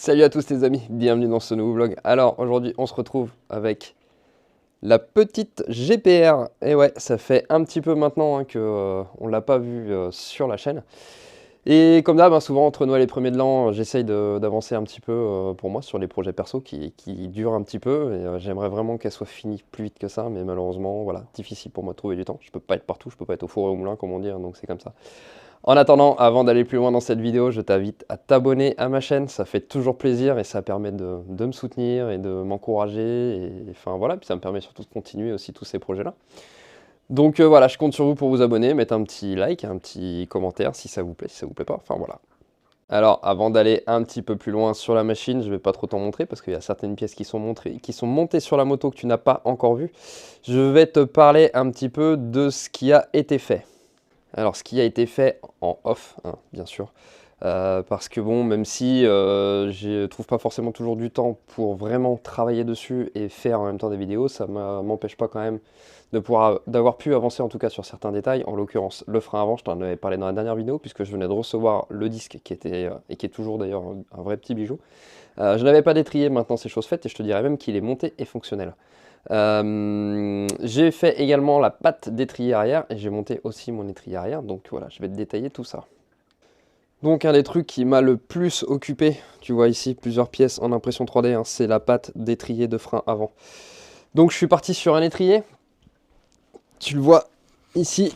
Salut à tous les amis, bienvenue dans ce nouveau vlog. Alors aujourd'hui on se retrouve avec la petite GPR. Et ouais, ça fait un petit peu maintenant que on l'a pas vu sur la chaîne. Et comme d'hab, souvent entre Noël et 1er de l'an, j'essaye d'avancer un petit peu pour moi sur les projets perso qui durent un petit peu. Et j'aimerais vraiment qu'elle soit finie plus vite que ça, mais malheureusement, voilà, difficile pour moi de trouver du temps. Je peux pas être partout, je peux pas être au four et au moulin comme on dit, donc c'est comme ça. En attendant, avant d'aller plus loin dans cette vidéo, je t'invite à t'abonner à ma chaîne, ça fait toujours plaisir et ça permet de me soutenir et de m'encourager. Et enfin voilà, puis ça me permet surtout de continuer aussi tous ces projets-là. Donc voilà, je compte sur vous pour vous abonner, mettre un petit like, un petit commentaire si ça vous plaît, si ça vous plaît pas, enfin voilà. Alors avant d'aller un petit peu plus loin sur la machine, je vais pas trop t'en montrer parce qu'il y a certaines pièces qui sont montées sur la moto que tu n'as pas encore vues. Je vais te parler un petit peu de ce qui a été fait. Alors ce qui a été fait en off, bien sûr, parce que bon, même si je trouve pas forcément toujours du temps pour vraiment travailler dessus et faire en même temps des vidéos, ça m'empêche pas quand même d'avoir pu avancer en tout cas sur certains détails. En l'occurrence, le frein avant, je t'en avais parlé dans la dernière vidéo, puisque je venais de recevoir le disque qui était, et qui est toujours d'ailleurs un vrai petit bijou. Je n'avais pas d'étrier, maintenant c'est chose faite, et je te dirais même qu'il est monté et fonctionnel. J'ai fait également la patte d'étrier arrière et j'ai monté aussi mon étrier arrière, donc voilà, je vais te détailler tout ça. Donc un des trucs qui m'a le plus occupé, tu vois ici plusieurs pièces en impression 3D, c'est la patte d'étrier de frein avant. Donc je suis parti sur un étrier, tu le vois ici,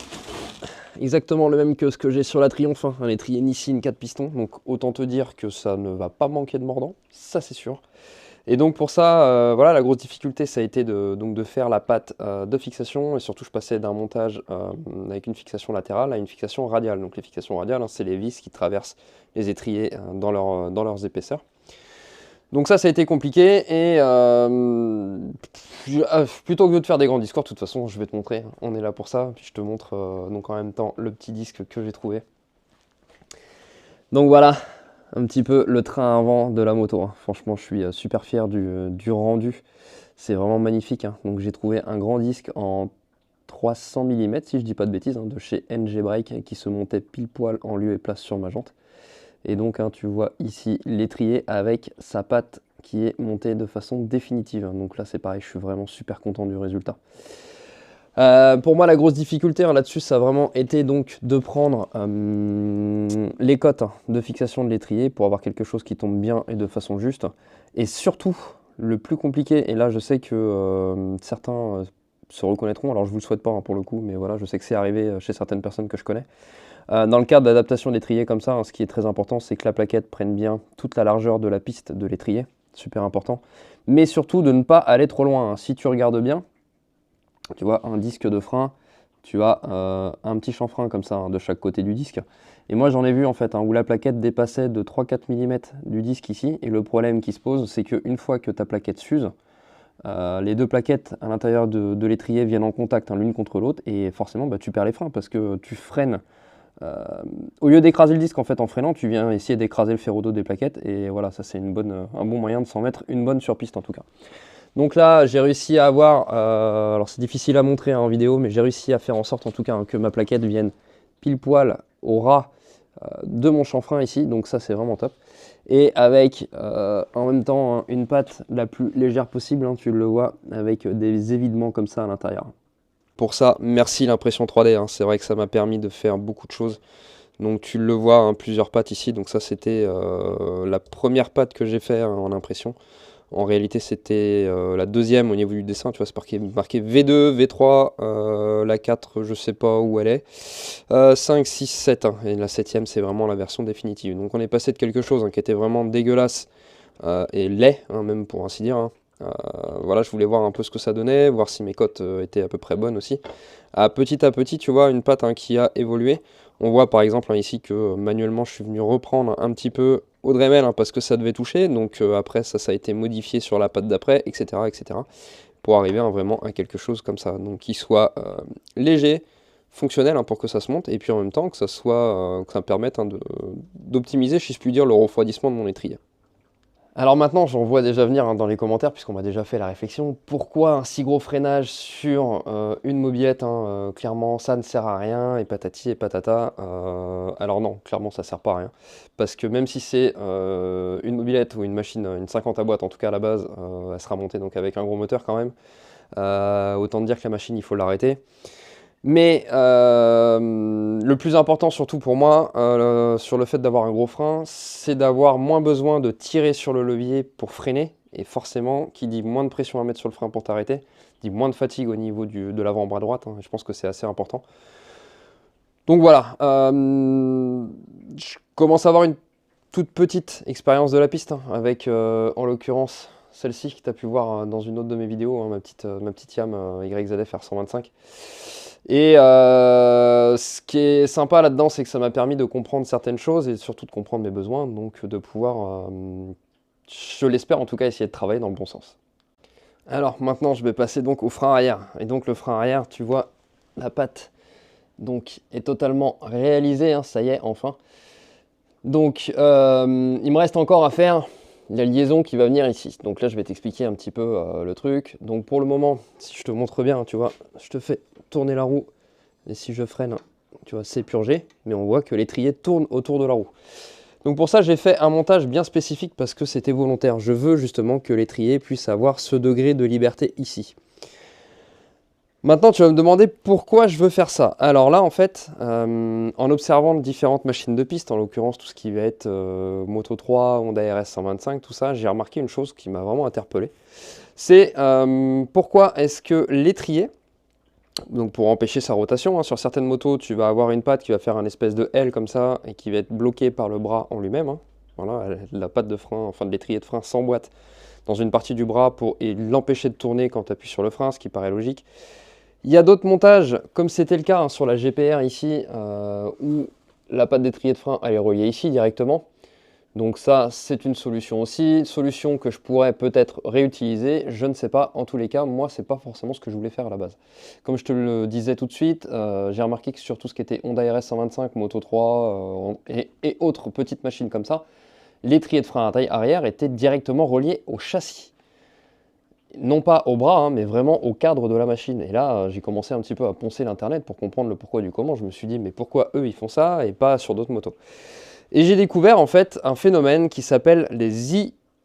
exactement le même que ce que j'ai sur la Triumph, un étrier Nissin 4 pistons, donc autant te dire que ça ne va pas manquer de mordant, ça c'est sûr. Et donc pour ça, voilà, la grosse difficulté, ça a été de faire la patte de fixation, et surtout je passais d'un montage avec une fixation latérale à une fixation radiale. Donc les fixations radiales, c'est les vis qui traversent les étriers dans leurs épaisseurs. Donc ça a été compliqué, et plutôt que de te faire des grands discours, de toute façon je vais te montrer, on est là pour ça, puis je te montre donc en même temps le petit disque que j'ai trouvé. Donc voilà, un petit peu le train avant de la moto. Franchement, je suis super fier du rendu. C'est vraiment magnifique. Donc j'ai trouvé un grand disque en 300 mm, si je dis pas de bêtises, de chez NG Brake, qui se montait pile poil en lieu et place sur ma jante. Et donc tu vois ici l'étrier avec sa patte qui est montée de façon définitive. Donc là c'est pareil, je suis vraiment super content du résultat. Pour moi, la grosse difficulté là-dessus, ça a vraiment été donc de prendre les cotes de fixation de l'étrier pour avoir quelque chose qui tombe bien et de façon juste. Et surtout, le plus compliqué, et là je sais que certains se reconnaîtront, alors je vous le souhaite pas pour le coup, mais voilà, je sais que c'est arrivé chez certaines personnes que je connais. Dans le cadre d'adaptation d'étrier comme ça, ce qui est très important, c'est que la plaquette prenne bien toute la largeur de la piste de l'étrier, super important. Mais surtout de ne pas aller trop loin. Si tu regardes bien, tu vois, un disque de frein, tu as un petit chanfrein comme ça de chaque côté du disque. Et moi j'en ai vu en fait où la plaquette dépassait de 3-4 mm du disque ici. Et le problème qui se pose, c'est qu'une fois que ta plaquette s'use, les deux plaquettes à l'intérieur de l'étrier viennent en contact l'une contre l'autre. Et forcément tu perds les freins parce que tu freines. Au lieu d'écraser le disque en fait en freinant, tu viens essayer d'écraser le ferro-dos des plaquettes. Et voilà, ça c'est un bon moyen de s'en mettre une bonne sur piste en tout cas. Donc là, j'ai réussi à avoir, alors c'est difficile à montrer en vidéo, mais j'ai réussi à faire en sorte en tout cas que ma plaquette vienne pile poil au ras de mon chanfrein ici, donc ça c'est vraiment top. Et avec en même temps une patte la plus légère possible, tu le vois, avec des évidements comme ça à l'intérieur. Pour ça, merci l'impression 3D, c'est vrai que ça m'a permis de faire beaucoup de choses. Donc tu le vois, plusieurs pattes ici, donc ça c'était la première patte que j'ai fait en impression. En réalité, c'était la deuxième au niveau du dessin, tu vois, c'est marqué V2, V3, la 4, je sais pas où elle est, 5, 6, 7, et la 7ème, c'est vraiment la version définitive. Donc on est passé de quelque chose qui était vraiment dégueulasse et laid, même pour ainsi dire. Voilà, je voulais voir un peu ce que ça donnait, voir si mes cotes étaient à peu près bonnes aussi. À petit, tu vois, une patte qui a évolué. On voit par exemple ici que manuellement, je suis venu reprendre un petit peu au Dremel parce que ça devait toucher. Donc après, ça a été modifié sur la patte d'après, etc., etc. Pour arriver vraiment à quelque chose comme ça. Donc qui soit léger, fonctionnel pour que ça se monte, et puis en même temps que ça me permette d'optimiser, si je puis dire, le refroidissement de mon étrier. Alors maintenant, j'en vois déjà venir hein, dans les commentaires, puisqu'on m'a déjà fait la réflexion. Pourquoi un si gros freinage sur une mobilette hein, clairement, ça ne sert à rien, et patati et patata. Alors non, clairement, ça sert pas à rien. Parce que même si c'est une mobilette ou une machine, une 50 à boîte, en tout cas à la base, elle sera montée donc avec un gros moteur quand même. Autant dire que la machine, il faut l'arrêter. Mais le plus important surtout pour moi, sur le fait d'avoir un gros frein, c'est d'avoir moins besoin de tirer sur le levier pour freiner. Et forcément, qui dit moins de pression à mettre sur le frein pour t'arrêter, dit moins de fatigue au niveau de l'avant-bras droite. Hein. Je pense que c'est assez important. Donc voilà, je commence à avoir une toute petite expérience de la piste, hein, avec en l'occurrence celle-ci que tu as pu voir dans une autre de mes vidéos, hein, ma petite Yam YZF R125. Et ce qui est sympa là-dedans, c'est que ça m'a permis de comprendre certaines choses et surtout de comprendre mes besoins, donc de pouvoir, je l'espère en tout cas, essayer de travailler dans le bon sens. Alors maintenant, je vais passer donc au frein arrière. Et donc le frein arrière, tu vois, la patte donc, est totalement réalisée, hein, ça y est, enfin. Donc il me reste encore à faire la liaison qui va venir ici. Donc là, je vais t'expliquer un petit peu le truc. Donc pour le moment, si je te montre bien, tu vois, je te fais tourner la roue. Et si je freine, tu vois, c'est purgé. Mais on voit que l'étrier tourne autour de la roue. Donc pour ça, j'ai fait un montage bien spécifique parce que c'était volontaire. Je veux justement que l'étrier puisse avoir ce degré de liberté ici. Maintenant, tu vas me demander pourquoi je veux faire ça. Alors là, en fait, en observant différentes machines de piste, en l'occurrence tout ce qui va être Moto 3, Honda RS 125, tout ça, j'ai remarqué une chose qui m'a vraiment interpellé. C'est pourquoi est-ce que l'étrier, donc pour empêcher sa rotation, hein, sur certaines motos, tu vas avoir une patte qui va faire un espèce de L comme ça et qui va être bloquée par le bras en lui-même. Hein. Voilà, la patte de frein, enfin de l'étrier de frein s'emboîte dans une partie du bras pour l'empêcher de tourner quand tu appuies sur le frein, ce qui paraît logique. Il y a d'autres montages, comme c'était le cas hein, sur la GPR ici, où la patte d'étrier de frein elle est reliée ici directement. Donc ça, c'est une solution aussi. Solution que je pourrais peut-être réutiliser, je ne sais pas. En tous les cas, moi, c'est pas forcément ce que je voulais faire à la base. Comme je te le disais tout de suite, j'ai remarqué que sur tout ce qui était Honda RS 125, Moto 3 et autres petites machines comme ça, l'étrier de frein arrière était directement relié au châssis. Non pas au bras, hein, mais vraiment au cadre de la machine. Et là, j'ai commencé un petit peu à poncer l'internet pour comprendre le pourquoi du comment. Je me suis dit, mais pourquoi eux, ils font ça et pas sur d'autres motos? Et j'ai découvert en fait un phénomène qui s'appelle les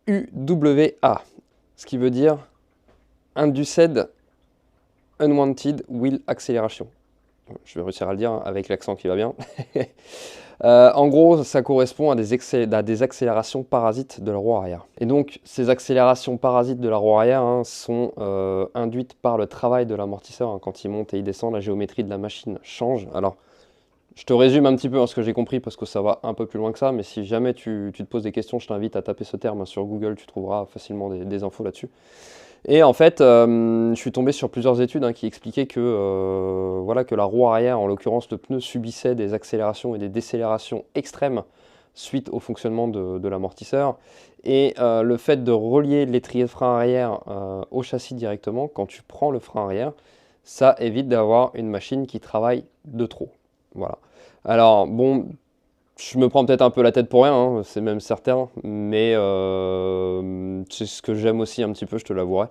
IUWA, ce qui veut dire Induced Unwanted Wheel Acceleration. Je vais réussir à le dire hein, avec l'accent qui va bien. En gros, ça correspond à des accélérations parasites de la roue arrière. Et donc, ces accélérations parasites de la roue arrière hein, sont induites par le travail de l'amortisseur. Hein. Quand il monte et il descend, la géométrie de la machine change. Alors, je te résume un petit peu hein, ce que j'ai compris parce que ça va un peu plus loin que ça. Mais si jamais tu te poses des questions, je t'invite à taper ce terme hein, sur Google. Tu trouveras facilement des infos là-dessus. Et en fait, je suis tombé sur plusieurs études hein, qui expliquaient que, voilà, que la roue arrière, en l'occurrence le pneu, subissait des accélérations et des décélérations extrêmes suite au fonctionnement de l'amortisseur. Et le fait de relier l'étrier de frein arrière au châssis directement, quand tu prends le frein arrière, ça évite d'avoir une machine qui travaille de trop. Voilà. Alors, bon, je me prends peut-être un peu la tête pour rien, hein, c'est même certain, mais c'est ce que j'aime aussi un petit peu, je te l'avouerai.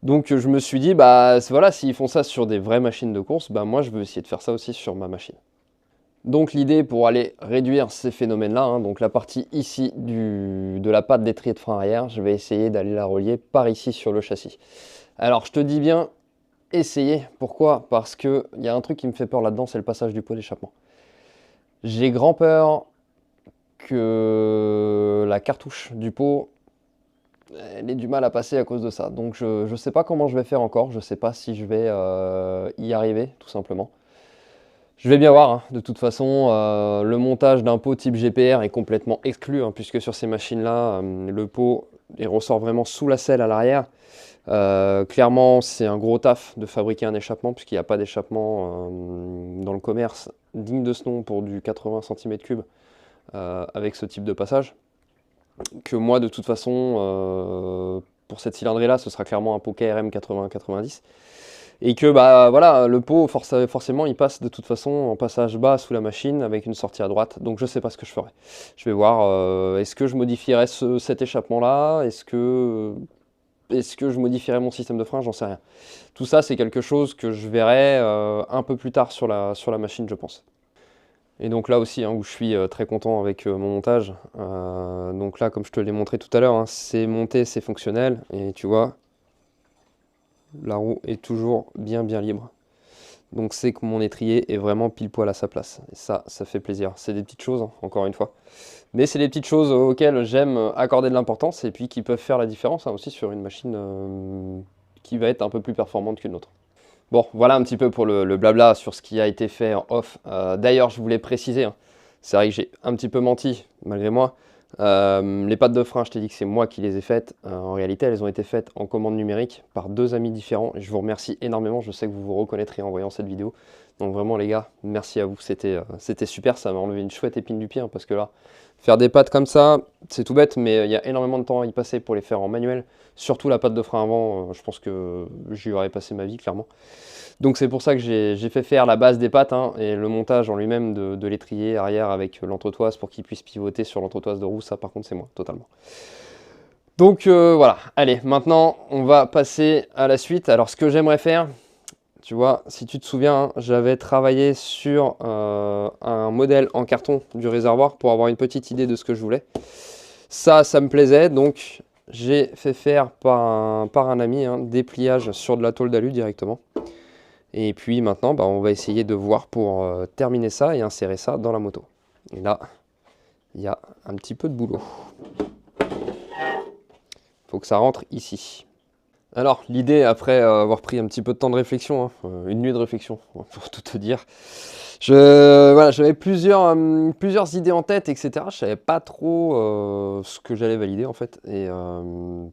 Donc je me suis dit, bah voilà, s'ils font ça sur des vraies machines de course, bah moi je veux essayer de faire ça aussi sur ma machine. Donc l'idée pour aller réduire ces phénomènes-là, hein, donc la partie ici de la patte d'étrier de frein arrière, je vais essayer d'aller la relier par ici sur le châssis. Alors je te dis bien, essayer, pourquoi? Parce qu'il y a un truc qui me fait peur là-dedans, c'est le passage du pot d'échappement. J'ai grand peur que la cartouche du pot, elle ait du mal à passer à cause de ça. Donc je ne sais pas comment je vais faire encore, je ne sais pas si je vais y arriver, tout simplement. Je vais bien voir, hein. De toute façon, le montage d'un pot type GPR est complètement exclu, hein, puisque sur ces machines-là, le pot il ressort vraiment sous la selle à l'arrière. Clairement, c'est un gros taf de fabriquer un échappement, puisqu'il n'y a pas d'échappement dans le commerce digne de ce nom pour du 80 cm3 avec ce type de passage. Que moi, de toute façon, pour cette cylindrée-là, ce sera clairement un pot KRM 80-90. Et que bah voilà, le pot forcément il passe de toute façon en passage bas sous la machine avec une sortie à droite, donc je sais pas ce que je ferai. Je vais voir, est-ce que je modifierai cet échappement là, est-ce que je modifierai mon système de frein, j'en sais rien. Tout ça c'est quelque chose que je verrai un peu plus tard sur la machine, je pense. Et donc là aussi, hein, où je suis très content avec mon montage, donc là comme je te l'ai montré tout à l'heure, hein, c'est monté, c'est fonctionnel, et tu vois, la roue est toujours bien libre. Donc c'est que mon étrier est vraiment pile poil à sa place. Et ça fait plaisir. C'est des petites choses, hein, encore une fois. Mais c'est des petites choses auxquelles j'aime accorder de l'importance et puis qui peuvent faire la différence, hein, aussi sur une machine qui va être un peu plus performante qu'une autre. Bon, voilà un petit peu pour le blabla sur ce qui a été fait en off. D'ailleurs, je voulais préciser, hein, c'est vrai que j'ai un petit peu menti, malgré moi. Les pattes de frein, je t'ai dit que c'est moi qui les ai faites. En réalité, elles ont été faites en commande numérique par 2 amis différents. Et je vous remercie énormément. Je sais que vous vous reconnaîtrez en voyant cette vidéo. Donc vraiment, les gars, merci à vous. C'était super. Ça m'a enlevé une chouette épine du pied, hein, parce que là, faire des pattes comme ça, c'est tout bête, mais il y a énormément de temps à y passer pour les faire en manuel. Surtout la patte de frein avant, je pense que j'y aurais passé ma vie, clairement. Donc c'est pour ça que j'ai fait faire la base des pattes, hein, et le montage en lui-même de l'étrier arrière avec l'entretoise pour qu'il puisse pivoter sur l'entretoise de roue. Ça par contre c'est moi, totalement. Donc voilà, allez, maintenant on va passer à la suite. Alors ce que j'aimerais faire, tu vois, si tu te souviens, hein, j'avais travaillé sur un modèle en carton du réservoir pour avoir une petite idée de ce que je voulais. Ça me plaisait, donc j'ai fait faire par un ami, hein, des pliages sur de la tôle d'alu directement. Et puis maintenant, bah, on va essayer de voir pour terminer ça et insérer ça dans la moto. Et là, il y a un petit peu de boulot. Il faut que ça rentre ici. Alors, l'idée, après avoir pris un petit peu de temps de réflexion, hein, une nuit de réflexion, pour tout te dire, voilà, j'avais plusieurs idées en tête, etc. Je ne savais pas trop ce que j'allais valider, en fait. Et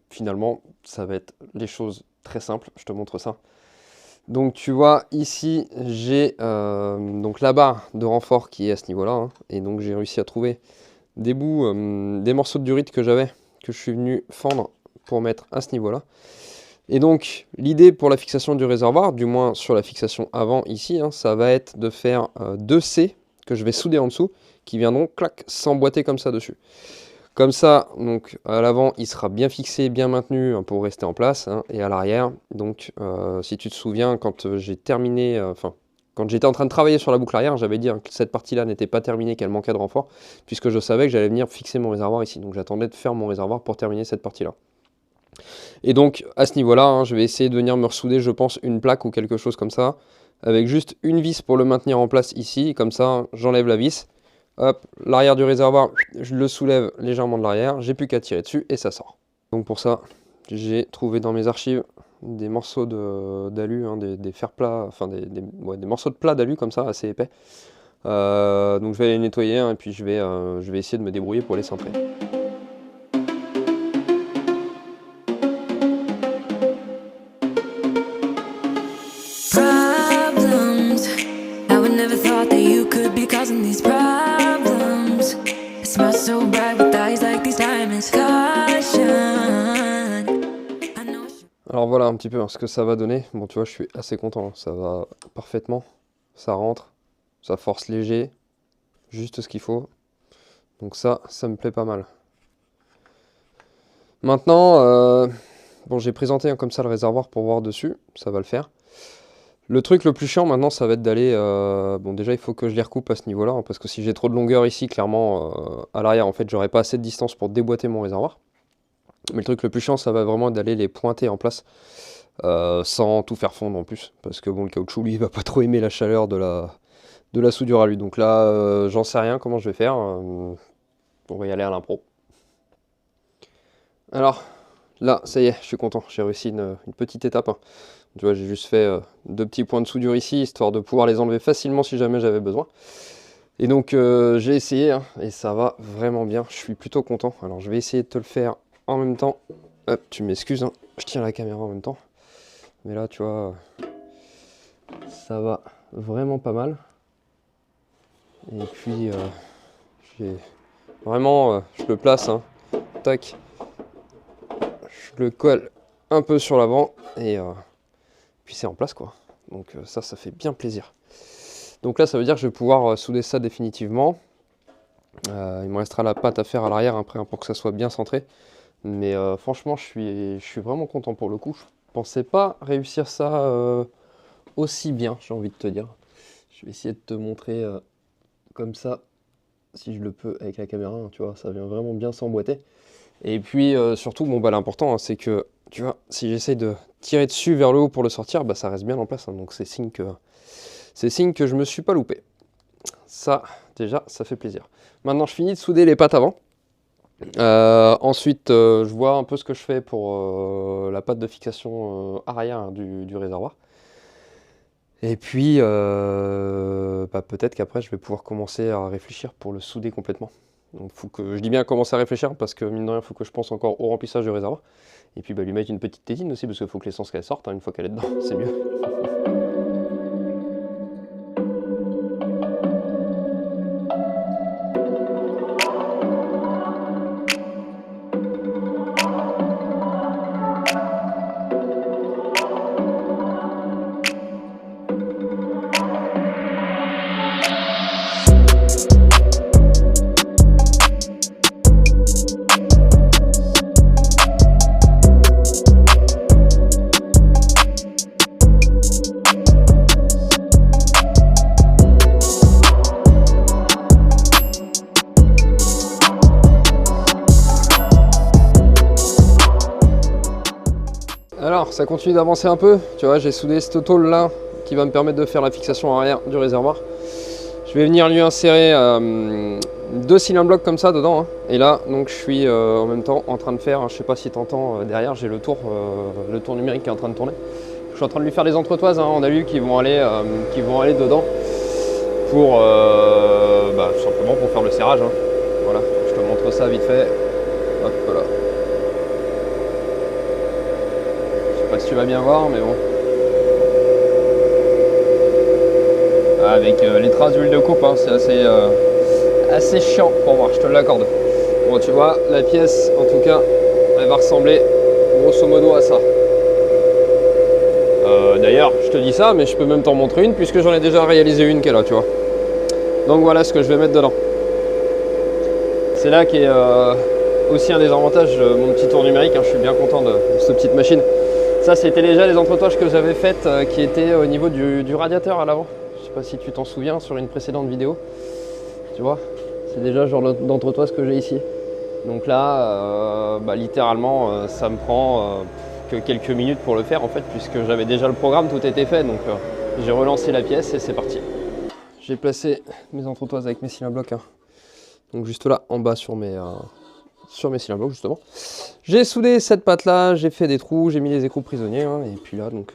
finalement, ça va être les choses très simples. Je te montre ça. Donc tu vois ici j'ai donc la barre de renfort qui est à ce niveau là, hein, et donc j'ai réussi à trouver des bouts, des morceaux de durite que j'avais, que je suis venu fendre pour mettre à ce niveau là. Et donc l'idée pour la fixation du réservoir, du moins sur la fixation avant ici, hein, ça va être de faire 2 C que je vais souder en dessous, qui viendront clac s'emboîter comme ça dessus. Comme ça, donc à l'avant, il sera bien fixé, bien maintenu, hein, pour rester en place, hein, et à l'arrière, donc si tu te souviens, quand j'ai terminé, quand j'étais en train de travailler sur la boucle arrière, j'avais dit, hein, que cette partie-là n'était pas terminée, qu'elle manquait de renfort, puisque je savais que j'allais venir fixer mon réservoir ici. Donc j'attendais de faire mon réservoir pour terminer cette partie-là. Et donc à ce niveau-là, hein, je vais essayer de venir me ressouder, je pense, une plaque ou quelque chose comme ça, avec juste une vis pour le maintenir en place ici, comme ça j'enlève la vis. Hop, l'arrière du réservoir, je le soulève légèrement de l'arrière, j'ai plus qu'à tirer dessus et ça sort. Donc pour ça, j'ai trouvé dans mes archives des morceaux d'alu, hein, des fers plats, enfin des morceaux de plat d'alu comme ça, assez épais. Donc je vais les nettoyer, hein, et puis je vais essayer de me débrouiller pour les centrer. Alors voilà un petit peu, hein, ce que ça va donner. Bon, tu vois, je suis assez content, hein. Ça va parfaitement, ça rentre, ça force léger, juste ce qu'il faut. Donc ça me plaît pas mal. Maintenant, bon, j'ai présenté, hein, comme ça le réservoir pour voir dessus, ça va le faire. Le truc le plus chiant maintenant, ça va être d'aller... bon, déjà, il faut que je les recoupe à ce niveau-là, hein, parce que si j'ai trop de longueur ici, clairement, à l'arrière, en fait, j'aurai pas assez de distance pour déboîter mon réservoir. Mais le truc le plus chiant, ça va vraiment d'aller les pointer en place, sans tout faire fondre en plus, parce que bon, le caoutchouc, lui, il va pas trop aimer la chaleur de la soudure à lui. Donc là, j'en sais rien comment je vais faire. On va y aller à l'impro. Alors, là, ça y est, je suis content, j'ai réussi une petite étape, hein. Tu vois, j'ai juste fait 2 petits points de soudure ici, histoire de pouvoir les enlever facilement si jamais j'avais besoin. Et donc, j'ai essayé, hein, et ça va vraiment bien, je suis plutôt content. Alors, je vais essayer de te le faire en même temps. Hop, tu m'excuses, hein, je tiens la caméra en même temps. Mais là, tu vois, ça va vraiment pas mal. Et puis, j'ai vraiment, je le place, hein, tac. Je le colle un peu sur l'avant, et puis c'est en place quoi. Donc ça fait bien plaisir. Donc là ça veut dire que je vais pouvoir souder ça définitivement. Il me restera la pâte à faire à l'arrière après pour que ça soit bien centré. Mais franchement je suis vraiment content pour le coup. Je pensais pas réussir ça aussi bien, j'ai envie de te dire. Je vais essayer de te montrer comme ça, si je le peux avec la caméra, hein, tu vois, ça vient vraiment bien s'emboîter. Et puis surtout, bon bah l'important, hein, c'est que, tu vois, si j'essaye de tirer dessus vers le haut pour le sortir, bah ça reste bien en place, hein, donc c'est signe que je me suis pas loupé. Ça, déjà, ça fait plaisir. Maintenant, je finis de souder les pattes avant. Ensuite, je vois un peu ce que je fais pour la patte de fixation arrière du réservoir. Et puis, bah, peut-être qu'après, je vais pouvoir commencer à réfléchir pour le souder complètement. Donc, je dis bien commencer à réfléchir parce que, mine de rien, il faut que je pense encore au remplissage du réservoir. Et puis, bah, lui mettre une petite tétine aussi parce qu'il faut que l'essence qu'elle sorte, hein, une fois qu'elle est dedans, c'est mieux. Alors, ça continue d'avancer un peu. Tu vois, j'ai soudé ce tôle là qui va me permettre de faire la fixation arrière du réservoir. Je vais venir lui insérer 2 cylindres blocs comme ça dedans. Hein. Et là, donc, je suis en même temps en train de faire, je sais pas si tu entends derrière, j'ai le tour numérique qui est en train de tourner. Je suis en train de lui faire des entretoises en alu qui vont aller dedans pour tout simplement pour faire le serrage. Hein. Voilà, je te montre ça vite fait. Hop, voilà. Je sais pas si tu vas bien voir, mais bon. Avec les traces d'huile de coupe, hein, c'est assez chiant pour voir, je te l'accorde. Bon, tu vois, la pièce, en tout cas, elle va ressembler grosso modo à ça. D'ailleurs, je te dis ça, mais je peux même t'en montrer une, puisque j'en ai déjà réalisé une qui est là, tu vois. Donc voilà ce que je vais mettre dedans. C'est là qu'est aussi un des avantages de mon petit tour numérique, hein, je suis bien content de cette petite machine. Ça, c'était déjà les entretoises que j'avais faites qui étaient au niveau du radiateur à l'avant. Je sais pas si tu t'en souviens sur une précédente vidéo. Tu vois, c'est déjà le genre d'entretoise que j'ai ici. Donc là, littéralement, ça me prend que quelques minutes pour le faire en fait, puisque j'avais déjà le programme, tout était fait. Donc j'ai relancé la pièce et c'est parti. J'ai placé mes entretoises avec mes cylindres blocs. Hein. Donc juste là, en bas sur mes cylindres blocs justement. J'ai soudé cette patte là, j'ai fait des trous, j'ai mis les écrous prisonniers, hein, et puis là donc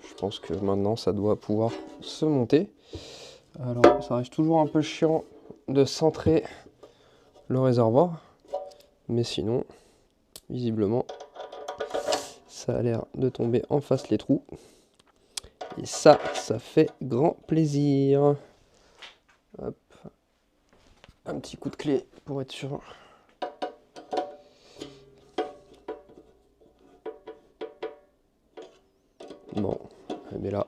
je pense que maintenant ça doit pouvoir se monter. Alors ça reste toujours un peu chiant de centrer le réservoir, mais sinon visiblement ça a l'air de tomber en face les trous. Et ça fait grand plaisir. Hop. Un petit coup de clé pour être sûr. Bon, mais là,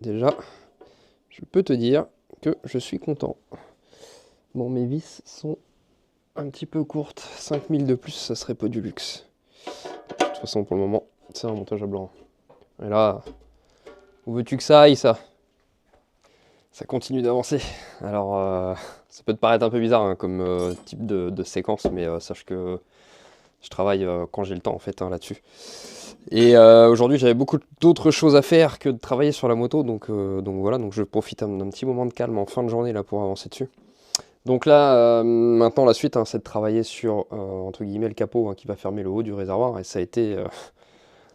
déjà, je peux te dire que je suis content. Bon, mes vis sont un petit peu courtes. 5000 de plus, ça serait pas du luxe. De toute façon, pour le moment, c'est un montage à blanc. Et là, où veux-tu que ça aille, ça? Ça continue d'avancer. Alors, ça peut te paraître un peu bizarre hein, comme type de séquence, mais sache que je travaille quand j'ai le temps en fait hein, là-dessus. Et aujourd'hui j'avais beaucoup d'autres choses à faire que de travailler sur la moto, donc voilà, donc je profite d'un petit moment de calme en fin de journée là pour avancer dessus. Donc là, maintenant la suite, hein, c'est de travailler sur entre guillemets le capot hein, qui va fermer le haut du réservoir, et ça a été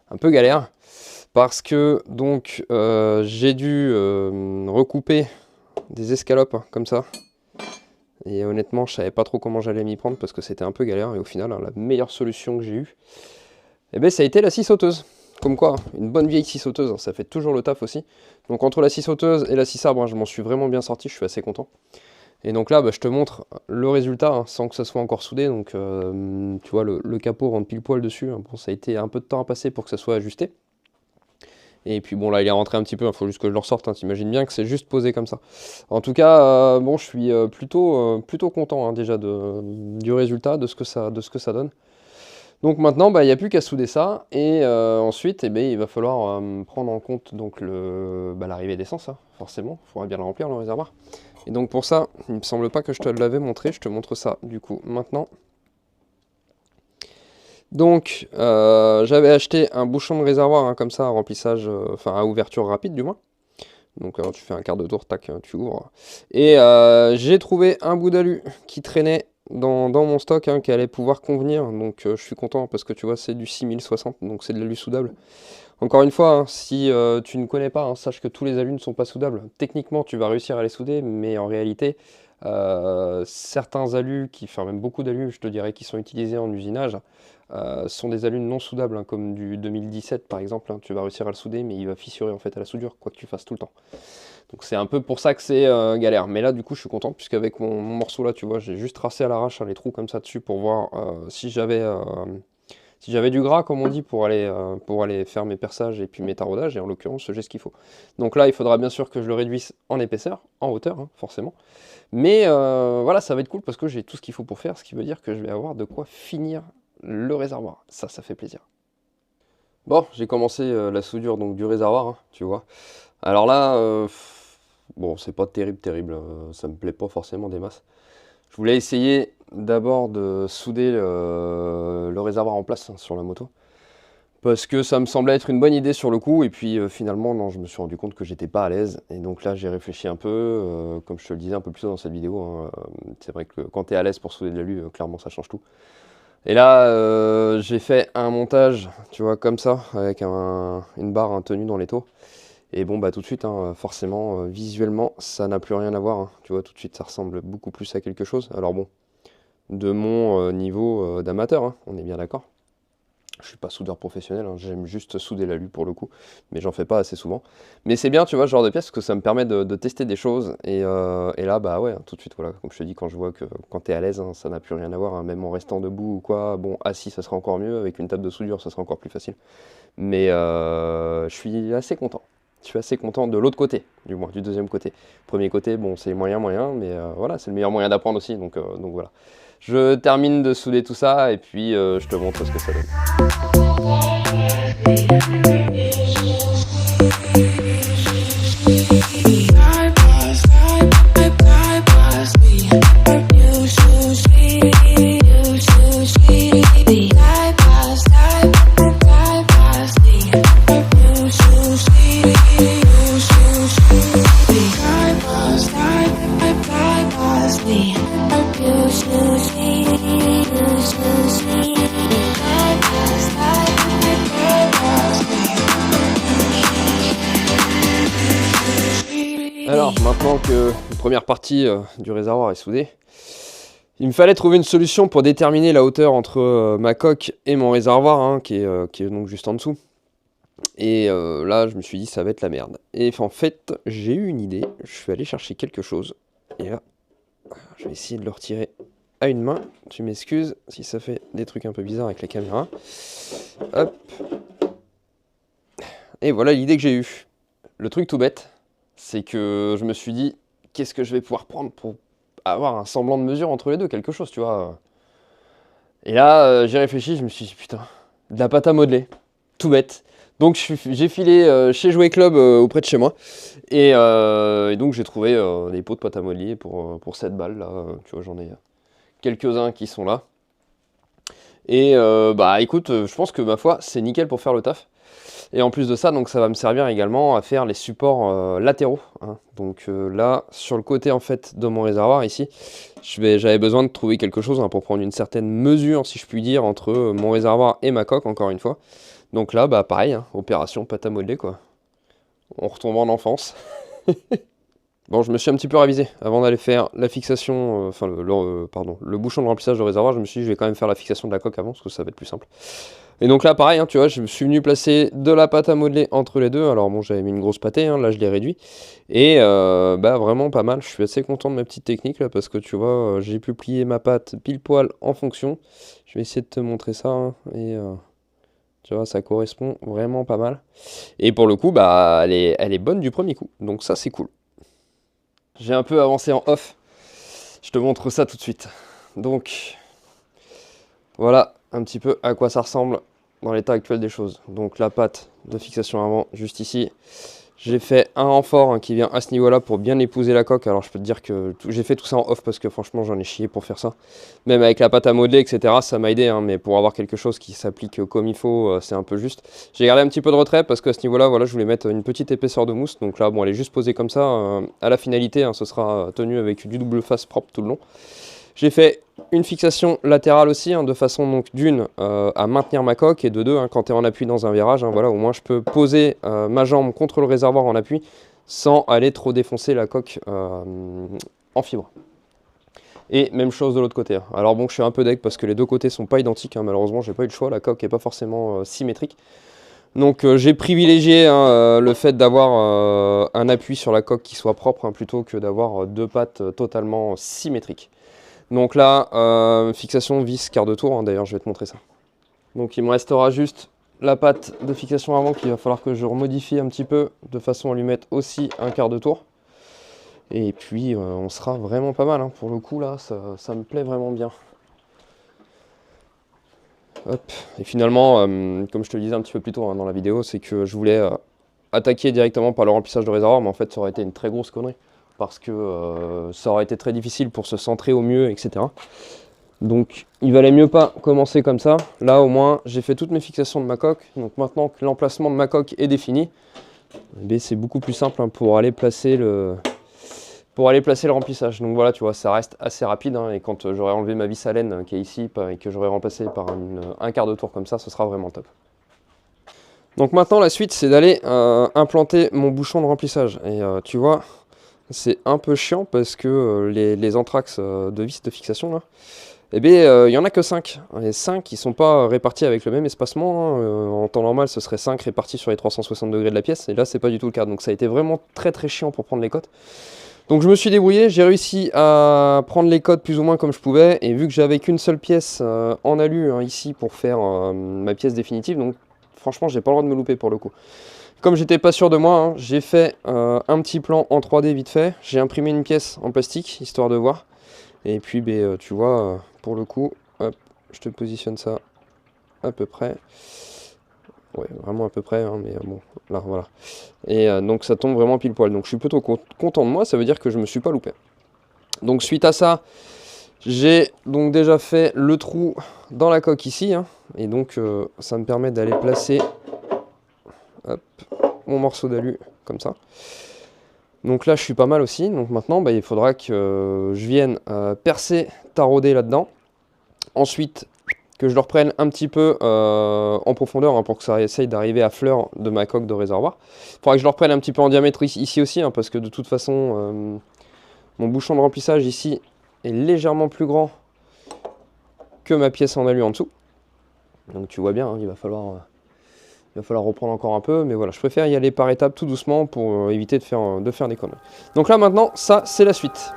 un peu galère parce que donc j'ai dû recouper des escalopes hein, comme ça. Et honnêtement, je savais pas trop comment j'allais m'y prendre parce que c'était un peu galère. Et au final, hein, la meilleure solution que j'ai eue, eh ben, ça a été la scie sauteuse. Comme quoi, une bonne vieille scie sauteuse, hein, ça fait toujours le taf aussi. Donc entre la scie sauteuse et la scie sabre, hein, je m'en suis vraiment bien sorti, je suis assez content. Et donc là, je te montre le résultat hein, sans que ça soit encore soudé. Donc tu vois, le capot rentre pile poil dessus. Hein. Bon, ça a été un peu de temps à passer pour que ça soit ajusté. Et puis bon là il est rentré un petit peu, il faut juste que je le ressorte, hein. T'imagines bien que c'est juste posé comme ça. En tout cas, bon je suis plutôt content hein, déjà du résultat, de ce que ça donne. Donc maintenant, bah, il n'y a plus qu'à souder ça. Et ensuite, eh ben, il va falloir prendre en compte donc, l'arrivée d'essence, hein, forcément. Il faudra bien le remplir, le réservoir. Et donc pour ça, il ne me semble pas que je te l'avais montré. Je te montre ça du coup maintenant. Donc, j'avais acheté un bouchon de réservoir, hein, comme ça, à remplissage, enfin à ouverture rapide du moins. Donc tu fais un quart de tour, tac, tu ouvres. Et j'ai trouvé un bout d'alu qui traînait dans mon stock, hein, qui allait pouvoir convenir. Donc je suis content parce que tu vois, c'est du 6060, donc c'est de l'alu soudable. Encore une fois, hein, si tu ne connais pas, hein, sache que tous les alus ne sont pas soudables. Techniquement, tu vas réussir à les souder, mais en réalité, certains alus, enfin même beaucoup d'alus, je te dirais, qui sont utilisés en usinage, sont des alus non soudables, hein, comme du 2017 par exemple. Hein, tu vas réussir à le souder, mais il va fissurer en fait à la soudure, quoi que tu fasses tout le temps. Donc c'est un peu pour ça que c'est galère. Mais là, du coup, je suis content, puisqu'avec mon morceau là, tu vois, j'ai juste tracé à l'arrache, hein, les trous comme ça dessus pour voir si j'avais du gras, comme on dit, pour aller faire mes perçages et puis mes taraudages, et en l'occurrence, j'ai ce qu'il faut. Donc là, il faudra bien sûr que je le réduise en épaisseur, en hauteur, hein, forcément. Mais voilà, ça va être cool parce que j'ai tout ce qu'il faut pour faire, ce qui veut dire que je vais avoir de quoi finir le réservoir. Ça fait plaisir. Bon, j'ai commencé la soudure donc, du réservoir, hein, tu vois. Alors là, bon, c'est pas terrible, ça me plaît pas forcément des masses. Je voulais essayer d'abord de souder le réservoir en place, hein, sur la moto. Parce que ça me semblait être une bonne idée sur le coup, et puis finalement, non, je me suis rendu compte que j'étais pas à l'aise. Et donc là, j'ai réfléchi un peu, comme je te le disais un peu plus tôt dans cette vidéo, hein, c'est vrai que quand tu es à l'aise pour souder de l'alu, clairement, ça change tout. Et là, j'ai fait un montage, tu vois, comme ça, avec une barre, un tenue dans l'étau. Et bon, bah tout de suite, hein, forcément, visuellement, ça n'a plus rien à voir, hein. Tu vois, tout de suite, ça ressemble beaucoup plus à quelque chose. Alors bon, de mon niveau d'amateur, hein, on est bien d'accord. Je suis pas soudeur professionnel, hein, j'aime juste souder l'alu pour le coup, mais j'en fais pas assez souvent. Mais c'est bien, tu vois, ce genre de pièce, parce que ça me permet de tester des choses. Et là, bah ouais, hein, tout de suite, voilà, comme je te dis, quand je vois que quand t'es à l'aise, hein, ça n'a plus rien à voir, hein, même en restant debout ou quoi. Bon, assis, ça sera encore mieux, avec une table de soudure, ça sera encore plus facile. Mais je suis assez content. Je suis assez content de l'autre côté, du moins, du deuxième côté. Premier côté, bon, c'est moyen, mais voilà, c'est le meilleur moyen d'apprendre aussi, donc voilà. Je termine de souder tout ça, et puis je te montre ce que ça donne. Alors, maintenant que la première partie du réservoir est soudée, il me fallait trouver une solution pour déterminer la hauteur entre ma coque et mon réservoir, hein, qui est donc juste en dessous. Et là, je me suis dit, ça va être la merde. Et en fait, j'ai eu une idée. Je suis allé chercher quelque chose. Et là, je vais essayer de le retirer à une main. Tu m'excuses si ça fait des trucs un peu bizarres avec la caméra. Hop. Et voilà l'idée que j'ai eue. Le truc tout bête, c'est que je me suis dit, qu'est-ce que je vais pouvoir prendre pour avoir un semblant de mesure entre les deux, quelque chose, tu vois. Et là, j'ai réfléchi, je me suis dit, putain, de la pâte à modeler, tout bête. Donc j'ai filé chez Jouet Club auprès de chez moi. Et donc j'ai trouvé des pots de pâte à modeler pour 7 balles, là. Tu vois, j'en ai quelques-uns qui sont là. Et bah écoute, je pense que ma foi, c'est nickel pour faire le taf. Et en plus de ça, donc ça va me servir également à faire les supports latéraux, hein. Donc là, sur le côté en fait de mon réservoir ici, j'avais besoin de trouver quelque chose, hein, pour prendre une certaine mesure, si je puis dire, entre mon réservoir et ma coque, encore une fois. Donc là, bah pareil, hein, opération pâte à modeler, quoi. On retombe en enfance. Bon, je me suis un petit peu ravisé avant d'aller faire la fixation, enfin le bouchon de remplissage de réservoir. Je me suis dit, je vais quand même faire la fixation de la coque avant, parce que ça va être plus simple. Et donc là, pareil, hein, tu vois, je suis venu placer de la pâte à modeler entre les deux. Alors bon, j'avais mis une grosse pâtée, hein, là je l'ai réduit. Et bah vraiment pas mal. Je suis assez content de ma petite technique là, parce que tu vois, j'ai pu plier ma pâte pile poil en fonction. Je vais essayer de te montrer ça, hein, et Tu vois, ça correspond vraiment pas mal. Et pour le coup, bah, elle est bonne du premier coup. Donc ça, c'est cool. J'ai un peu avancé en off. Je te montre ça tout de suite. Donc, voilà un petit peu à quoi ça ressemble dans l'état actuel des choses. Donc la patte de fixation avant, juste ici. J'ai fait un renfort hein, qui vient à ce niveau-là pour bien épouser la coque. Alors je peux te dire que j'ai fait tout ça en off parce que franchement j'en ai chié pour faire ça. Même avec la pâte à modeler, etc. ça m'a aidé. Hein, mais pour avoir quelque chose qui s'applique comme il faut, c'est un peu juste. J'ai gardé un petit peu de retrait parce qu'à ce niveau-là, voilà, je voulais mettre une petite épaisseur de mousse. Donc là, bon, elle est juste posée comme ça. À la finalité, hein, ce sera tenu avec du double face propre tout le long. J'ai fait une fixation latérale aussi, hein, de façon donc d'une à maintenir ma coque et de deux, hein, quand tu es en appui dans un virage, hein, voilà, au moins je peux poser ma jambe contre le réservoir en appui sans aller trop défoncer la coque en fibre. Et même chose de l'autre côté. Hein. Alors bon, je suis un peu deg parce que les deux côtés sont pas identiques, hein, malheureusement j'ai pas eu le choix, la coque est pas forcément symétrique. Donc j'ai privilégié hein, le fait d'avoir un appui sur la coque qui soit propre hein, plutôt que d'avoir deux pattes totalement symétriques. Donc là, fixation vis quart de tour, hein, d'ailleurs je vais te montrer ça. Donc il me restera juste la patte de fixation avant qu'il va falloir que je remodifie un petit peu de façon à lui mettre aussi un quart de tour. Et puis on sera vraiment pas mal, hein. Pour le coup là, ça me plaît vraiment bien. Hop. Et finalement, comme je te le disais un petit peu plus tôt hein, dans la vidéo, c'est que je voulais attaquer directement par le remplissage de réservoir, mais en fait ça aurait été une très grosse connerie. Parce que ça aurait été très difficile pour se centrer au mieux, etc. Donc il valait mieux pas commencer comme ça. Là au moins j'ai fait toutes mes fixations de ma coque. Donc maintenant que l'emplacement de ma coque est défini, c'est beaucoup plus simple hein, pour aller placer le remplissage. Donc voilà, tu vois, ça reste assez rapide. Hein, et quand j'aurai enlevé ma vis à laine qui est ici et que j'aurai remplacé par un quart de tour comme ça, ce sera vraiment top. Donc maintenant la suite c'est d'aller implanter mon bouchon de remplissage. Et tu vois, c'est un peu chiant parce que les entraxes de vis de fixation là, eh bien, il n'y en a que 5. Les 5 ils sont pas répartis avec le même espacement. Hein. En temps normal, ce serait 5 répartis sur les 360 degrés de la pièce. Et là, c'est pas du tout le cas. Donc ça a été vraiment très très chiant pour prendre les cotes. Donc je me suis débrouillé. J'ai réussi à prendre les cotes plus ou moins comme je pouvais. Et vu que j'avais qu'une seule pièce en alu hein, ici pour faire ma pièce définitive, donc franchement, j'ai pas le droit de me louper pour le coup. Comme j'étais pas sûr de moi, hein, j'ai fait un petit plan en 3D vite fait. J'ai imprimé une pièce en plastique, histoire de voir. Et puis, tu vois, pour le coup, hop, je te positionne ça à peu près. Ouais, vraiment à peu près, hein, mais bon, là, voilà. Et donc, ça tombe vraiment pile poil. Donc, je suis plutôt content de moi, ça veut dire que je me suis pas loupé. Donc, suite à ça, j'ai donc déjà fait le trou dans la coque ici. Hein, et donc, ça me permet d'aller placer... Hop, mon morceau d'alu comme ça. Donc là je suis pas mal aussi. Donc maintenant il faudra que je vienne percer, tarauder là-dedans. Ensuite que je le reprenne un petit peu en profondeur hein, pour que ça essaye d'arriver à fleur de ma coque de réservoir. Il faudra que je le reprenne un petit peu en diamètre ici aussi hein, parce que de toute façon mon bouchon de remplissage ici est légèrement plus grand que ma pièce en alu en dessous. Donc tu vois bien hein, il va falloir reprendre encore un peu, mais voilà, je préfère y aller par étapes tout doucement pour éviter de faire des conneries. Donc là maintenant, ça c'est la suite.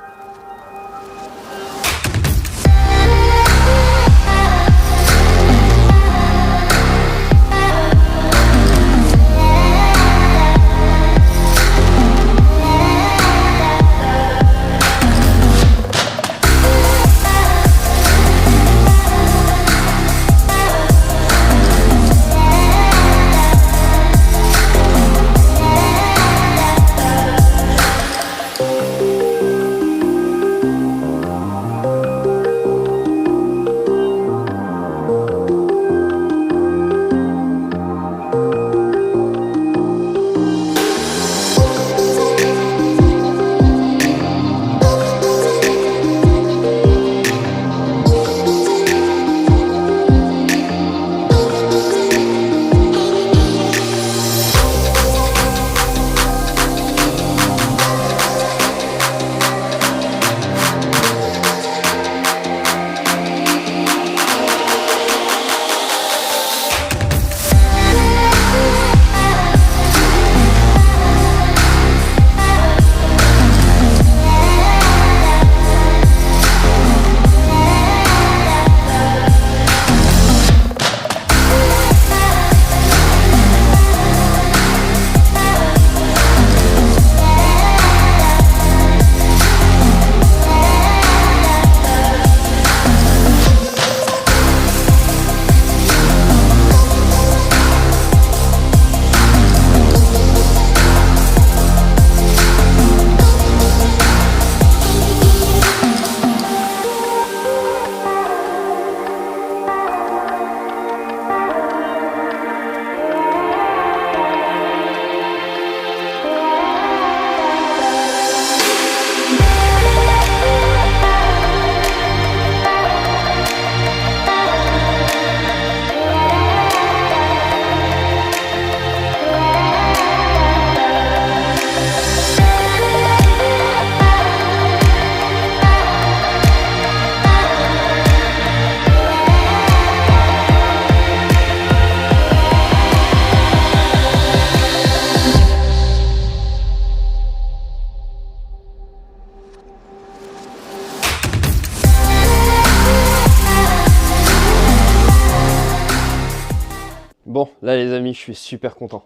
Bon, là les amis, je suis super content.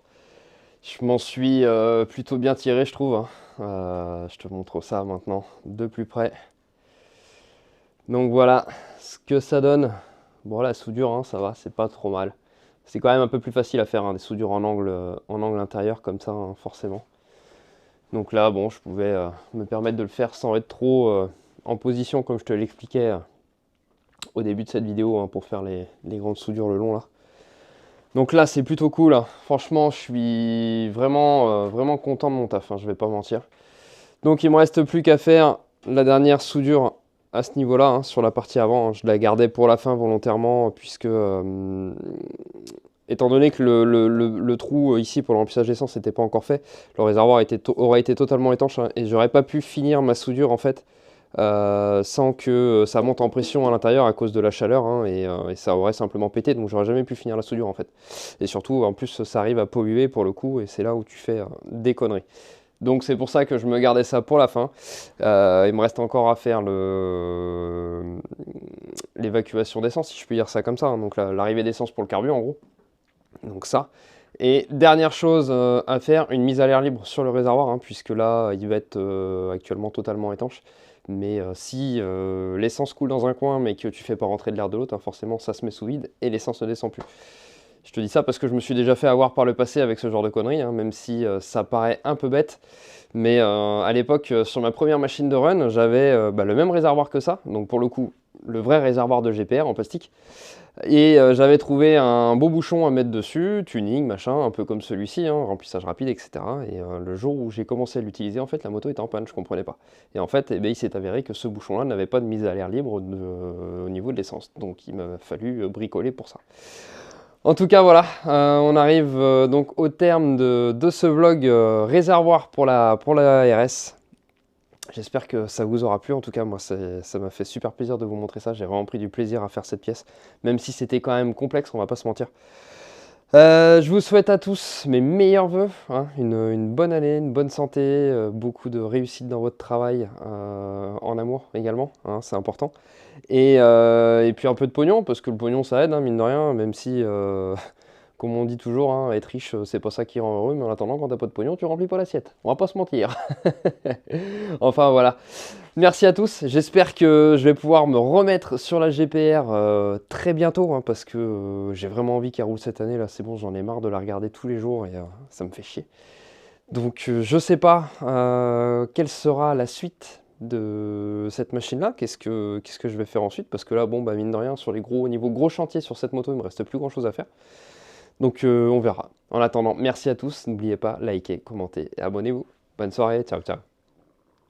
Je m'en suis plutôt bien tiré, je trouve, hein. Je te montre ça maintenant de plus près. Donc voilà ce que ça donne. Bon, la soudure, hein, ça va, c'est pas trop mal. C'est quand même un peu plus facile à faire, hein, des soudures en angle intérieur comme ça, hein, forcément. Donc là, bon, je pouvais me permettre de le faire sans être trop en position, comme je te l'expliquais au début de cette vidéo, hein, pour faire les grandes soudures le long là. Donc là, c'est plutôt cool, hein. Franchement, je suis vraiment, vraiment content de mon taf, hein, je vais pas mentir. Donc il me reste plus qu'à faire la dernière soudure à ce niveau-là, hein, sur la partie avant, hein. Je la gardais pour la fin volontairement, puisque étant donné que le trou ici pour le remplissage d'essence n'était pas encore fait, le réservoir aurait été totalement étanche, hein, et j'aurais pas pu finir ma soudure en fait sans que ça monte en pression à l'intérieur à cause de la chaleur, hein, et ça aurait simplement pété, donc j'aurais jamais pu finir la soudure en fait. Et surtout, en plus, ça arrive à polluer pour le coup, et c'est là où tu fais des conneries. Donc c'est pour ça que je me gardais ça pour la fin. Il me reste encore à faire l'évacuation d'essence, si je puis dire ça comme ça, hein. Donc l'arrivée d'essence pour le carburant en gros. Donc ça. Et dernière chose à faire, une mise à l'air libre sur le réservoir, hein, puisque là il va être actuellement totalement étanche. Mais si l'essence coule dans un coin mais que tu fais pas rentrer de l'air de l'autre, hein, forcément ça se met sous vide et l'essence ne descend plus. Je te dis ça parce que je me suis déjà fait avoir par le passé avec ce genre de conneries, hein, même si ça paraît un peu bête. Mais à l'époque, sur ma première machine de run, j'avais le même réservoir que ça. Donc pour le coup, le vrai réservoir de GPR en plastique. Et j'avais trouvé un beau bouchon à mettre dessus, tuning, machin, un peu comme celui-ci, hein, remplissage rapide, etc. Et le jour où j'ai commencé à l'utiliser, en fait, la moto était en panne, je comprenais pas. Et en fait, eh ben, il s'est avéré que ce bouchon-là n'avait pas de mise à l'air libre au niveau de l'essence. Donc il m'a fallu bricoler pour ça. En tout cas, voilà, on arrive donc au terme de ce vlog réservoir pour la RS. J'espère que ça vous aura plu. En tout cas, moi, ça m'a fait super plaisir de vous montrer ça. J'ai vraiment pris du plaisir à faire cette pièce, même si c'était quand même complexe, on va pas se mentir. Je vous souhaite à tous mes meilleurs voeux, hein, une bonne année, une bonne santé, beaucoup de réussite dans votre travail, en amour également, hein, c'est important. Et puis un peu de pognon, parce que le pognon ça aide, hein, mine de rien, même si, comme on dit toujours, hein, être riche c'est pas ça qui rend heureux, mais en attendant, quand t'as pas de pognon, tu remplis pas l'assiette. On va pas se mentir. Enfin voilà. Merci à tous, j'espère que je vais pouvoir me remettre sur la GPR très bientôt, hein, parce que j'ai vraiment envie qu'elle roule cette année, là c'est bon, j'en ai marre de la regarder tous les jours et ça me fait chier. Donc je sais pas quelle sera la suite de cette machine-là, qu'est-ce que je vais faire ensuite, parce que là, bon, bah, mine de rien, sur les niveau gros chantier sur cette moto, il me reste plus grand-chose à faire. Donc on verra. En attendant, merci à tous, n'oubliez pas, likez, commentez et abonnez-vous. Bonne soirée, ciao ciao.